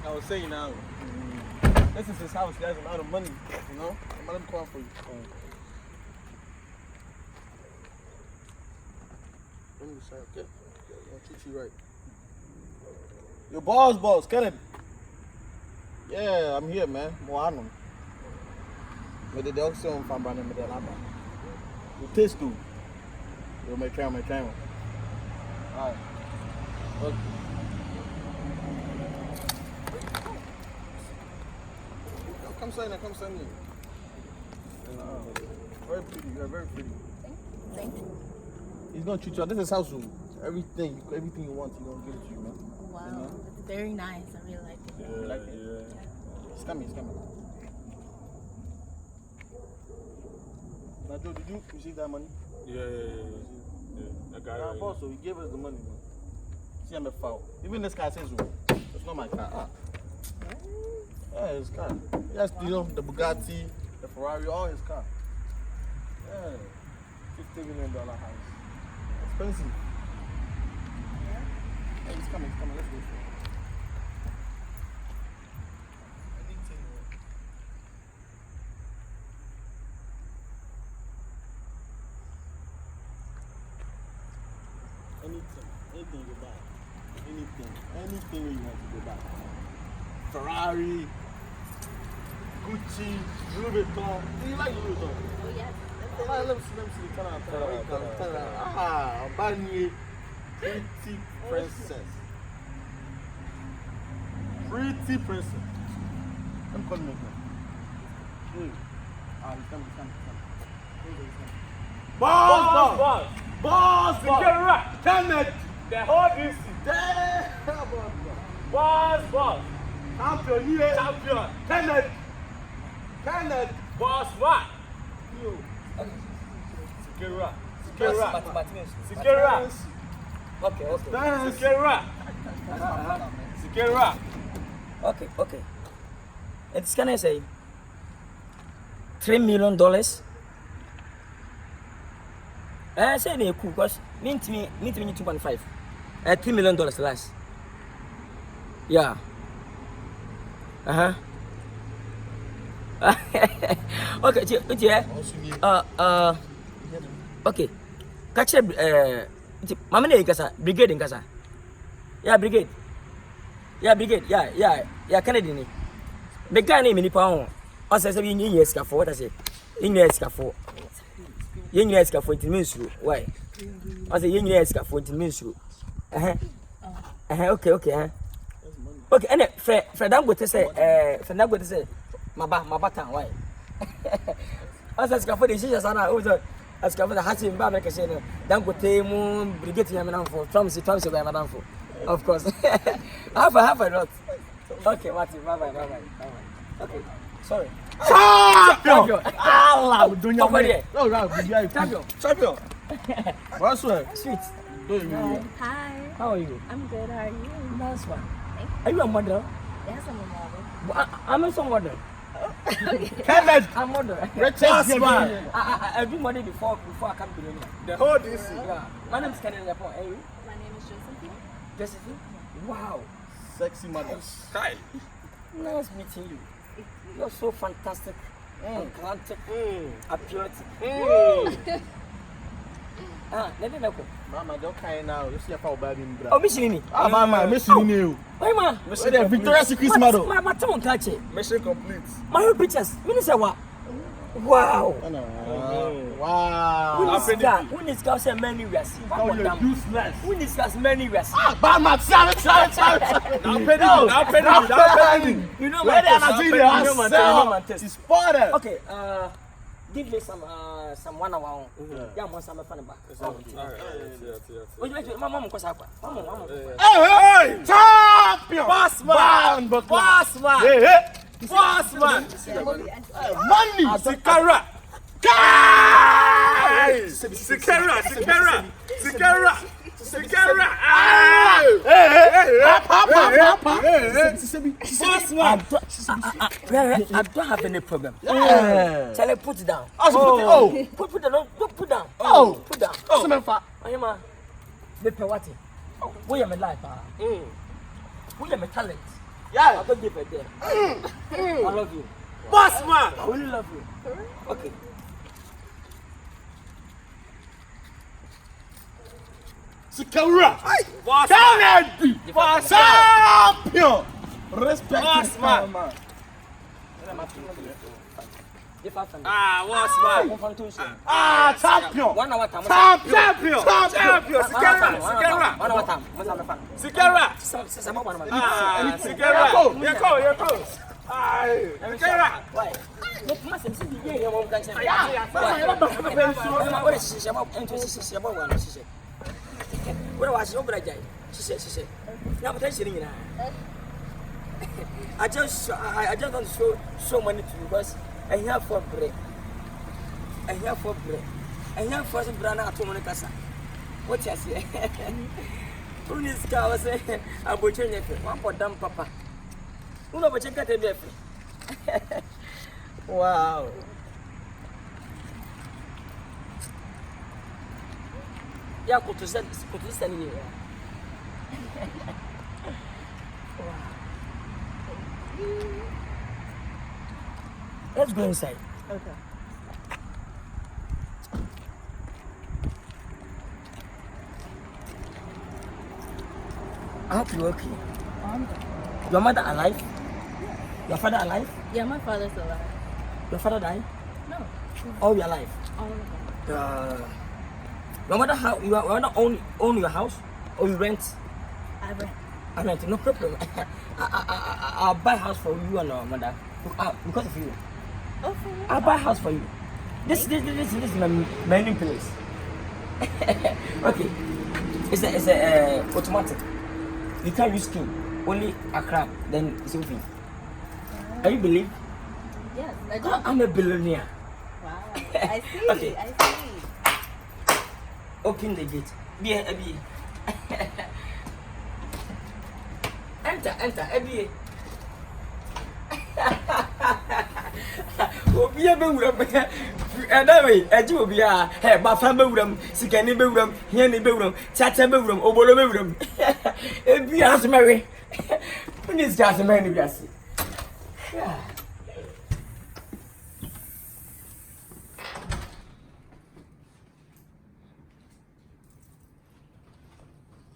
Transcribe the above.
like I was saying now, this is his house. He has a lot of money, you know. I'm gonna call for you. Let me decide. Okay. I'll treat you right. Your boss, Kennedy. Yeah, I'm here, man. Moano. But the dog still from Brandon Medellaba. You taste too. You'll make time. Alright. Okay. Come sign me. Very pretty. You're very pretty. Thank you. He's gonna treat you. This is house room. Everything you want, he's gonna give it to you, man. Wow, You know? it's very nice. I really like it. You like it? Yeah. He's coming. Now, Joe, did you receive that money? Yeah. I got it. Boss, so he gave us the money, man. See, I'm a foul. Even this guy says, it's not my car. Yeah, his car. He has, the Bugatti, the Ferrari, all his car. Yeah. $50 million house. Expensive. Yeah. Hey, he's coming. Let's go for it. Anything you buy. Anything you want to buy. Ferrari, Gucci, Louis Vuitton. Do you like Louis Vuitton? Oh, yes. Let me see. Turn around. Bani, pretty princess. Pretty princess. I'm calling him. He's coming. Boss! Kenneth! The whole DC. Damn! Boss. Champion! Kenneth! Boss, what? You. Sikera. Okay. It's can I say $3 million? I say they cool because meet me 2.5. $3 million less. Yeah. Okay, okay. Catch Mama ne kasa brigade kasa. Yeah, brigade. Yeah, Kennedy ni. The guy name ni pa ho. O say say yin yes ka for what I say. Yin yes ka for. Yin yes ka for it means why? I say yin yes ka for it means okay. Okay, and Fred Dangote say maba tan why? I say ka for the shisha sana o say as ka for the hasi mba make say no Dangote mu brigade yam for Trump say go yam for. Of course. Have a lot. Okay, Martin, bye. Okay, sorry. Champion! Allah, dunya me. Champion. What's up? Sweet. Hi. How are you? I'm good. How are you? Nice one. Are you a model? Yes, I'm a model. I'm also a model. Kenneth! I'm a model. Richest man! I do money before I come to London. The whole DC. Yeah. My name is Kennedy Lepon. Hey, My name is Josephine. Josephine? Wow. Sexy mother. Kai. Nice meeting you. You're so fantastic. Atlantic. Appealing. Let me know. Mama, don't cry now. You see how bad in Oh, Missini. Mama, missing you. Why, ma? Victoria's Secret model. My tongue catch it. Mission complete. My pictures. Minister, what? Wow. Wow. When this guy say many years. How you useless. When this guy's many years. Bama, sorry. Now penny. You know Where my they taste. are doing taste. It's spotted. Okay, give me some 1 hour. Yeah, I'm some fun back. Oh, you my mom cause Mama. Hey! Champion! Boss man. Money! Sikera. I don't have any problem. Shall I put it down? Put it down. Put down. Put down. Oh, me pe what? We am a life. We am a talent. Yeah. I'll go give it there. I love you. Boss man. I really love you. Okay. Sikawura. Boss man. Kennedy. Champion. Respect Boss his man. man. Ah, boss man. Ah, champion. 1 hour time. Champion. Sikera. Ah, Sikera. Yeko. Aye. Sikera. Why? Look, must see you here. What can I say? What was your brother? She said. Now, but I just don't show money to you because I have for bread. I have for some brana to Monica. What you say? Who is car was saying about your nephew? One for damn papa. Who know what you got a nephew? Wow. Yeah, could to send you. Let's go inside. Okay. I hope you're okay. Your mother alive? Your father alive? Yeah, my father's alive. Your father died? No. All your life? All of them. Your mother, you are own your house or you rent? I rent. I rent, no problem. I'll buy a house for you and your mother because of you. Oh, for real? I'll buy a house for you. This is my new place. Okay, it's a automatic. You can't use key. Only a crab, then it's okay. Are you believe? Yes, I do. I'm a billionaire. Wow. I see. Okay. I see. Open the gate. Be. Enter. Be. Obi a bewuram. That way, eji obi a, ba fa bewuram, sikani bewuram, hiani bewuram, chacha bewuram, obolo bewuram. Ebi a so mewe. Who needs gas man bi ase? Yeah.